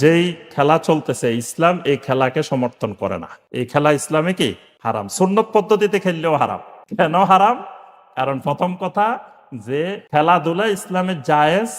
যেই খেলা চলতেছে ইসলাম এই খেলাকে সমর্থন করে না। এই খেলা ইসলামে কি হারাম, সুন্নত পদ্ধতিতে খেললেও হারাম। কেন হারাম? কারণ প্রথম কথা যে খেলাধুলা ইসলামের জায়েজ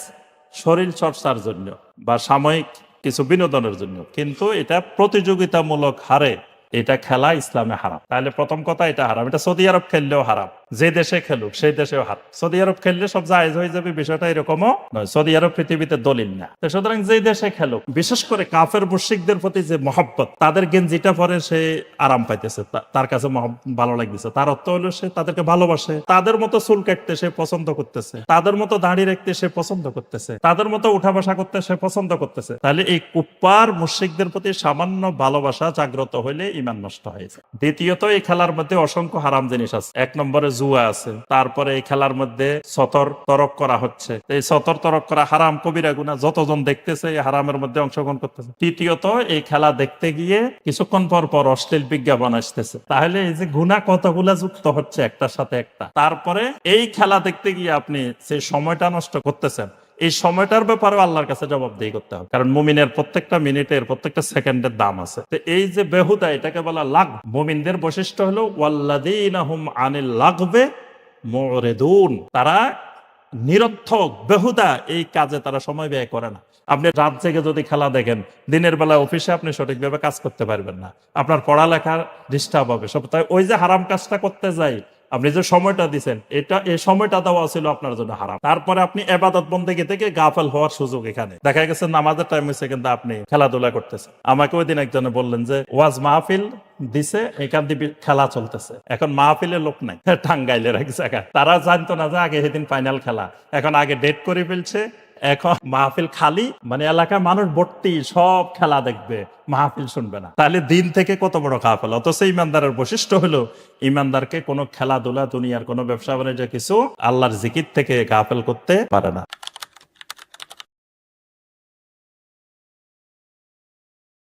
শরীর চর্চার জন্য বা সাময়িক কিছু বিনোদনের জন্য, কিন্তু এটা প্রতিযোগিতামূলক হারে এটা খেলা ইসলামে হারাম। তাহলে প্রথম কথা এটা হারাম। এটা সৌদি আরব খেললেও হারাম, যে দেশে খেলুক সেই দেশেও হারাম। সৌদি আরব খেললে সব জায়েজ হয়ে যাবে বিষয়টা এরকমও নয়। সৌদি আরব পৃথিবীতে দলিল না। তো সুতরাং যে দেশে খেলুক, বিশেষ করে কাফের মুশরিকদের প্রতি যে মহব্বত, তাদের গেঞ্জিটা পরে সে আরাম পাইতেছে, তার কাছে ভালো লাগতেছে, তার অর্থ হলো সে তাদেরকে ভালোবাসে। তাদের মতো চুল কাটতে সে পছন্দ করতেছে, তাদের মতো দাড়ি রাখতে সে পছন্দ করতেছে, তাদের মতো উঠা বসা করতে সে পছন্দ করতেছে। তাহলে এই কুপ্পার মুশরিকদের প্রতি সামান্য ভালোবাসা জাগ্রত হইলে ইমান নষ্ট হয়েছে। দ্বিতীয়ত এই খেলার মধ্যে অসংখ্য হারাম জিনিস আছে। এক নম্বরে জুয়া আছে, তারপরে এই খেলার মধ্যে সতর তরক করা হচ্ছে। এই সতর তরক করা হারাম, কবিরা গুনাহ, যতজন দেখতেছে এই হারামের মধ্যে অংশগ্রহণ করতেছে। তৃতীয়ত এই খেলা দেখতে গিয়ে কিছুক্ষণ পর পর অশ্লীল বিজ্ঞাপন আসতেছে। তাহলে এই যে গুনাহ কতগুলা যুক্ত হচ্ছে একটার সাথে একটা। তারপরে এই খেলা দেখতে গিয়ে আপনি সেই সময়টা নষ্ট করতেছেন, এই সময়টার ব্যাপারে আল্লাহর কাছে জবাবদিহি করতে হবে। কারণ মুমিনের প্রত্যেকটা মিনিটের প্রত্যেকটা সেকেন্ডের দাম আছে। তো এই যে বেহুদা, এটাকে বলা লাগ। মুমিনদের বৈশিষ্ট্য হলো ওয়াল্লাযীনা হুম আনিল লাগবে মুরিদুন। তারা নিরর্থক বেহুদা এই কাজে তারা সময় ব্যয় করে না। আপনি রাত জেগে যদি খেলা দেখেন, দিনের বেলা অফিসে আপনি সঠিকভাবে কাজ করতে পারবেন না, আপনার পড়ালেখার ডিস্টার্ব হবে সব। তাই ওই যে হারাম কাজটা করতে যাই, আপনি যে সময়টা দিচ্ছেন, এই সময়টা দেওয়া ছিল আপনার জন্য হারাম। তারপরে আপনি ইবাদত বন্দেগী থেকে গাফেল হওয়ার সুযোগ এখানে দেখা গেছে। নামাজের টাইম হয়েছে কিন্তু আপনি খেলাধুলা করতেছেন। আমাকে ওই দিন একজনে বললেন যে ওয়াজ মাহফিল দিছে, এখান দিয়ে খেলা চলতেছে, এখন মাহফিলের লোক নাই টাঙ্গাইলের এক জায়গায়। তারা জানতো না যে আগে সেদিন ফাইনাল খেলা, এখন আগে ডেট করে ফেলছে, এখন মাহফিল খালি, মানে এলাকায় মানুষ ভর্তি, সব খেলা দেখবে, মাহফিল শুনবে না। তাহলে দিন থেকে কত বড় গাফেল। অথচ ইমানদারের বৈশিষ্ট্য হলো ইমানদারকে কোনো খেলাধুলা, দুনিয়ার কোনো ব্যবসা বাণিজ্য কিছু আল্লাহর জিকির থেকে গাফেল করতে পারে না।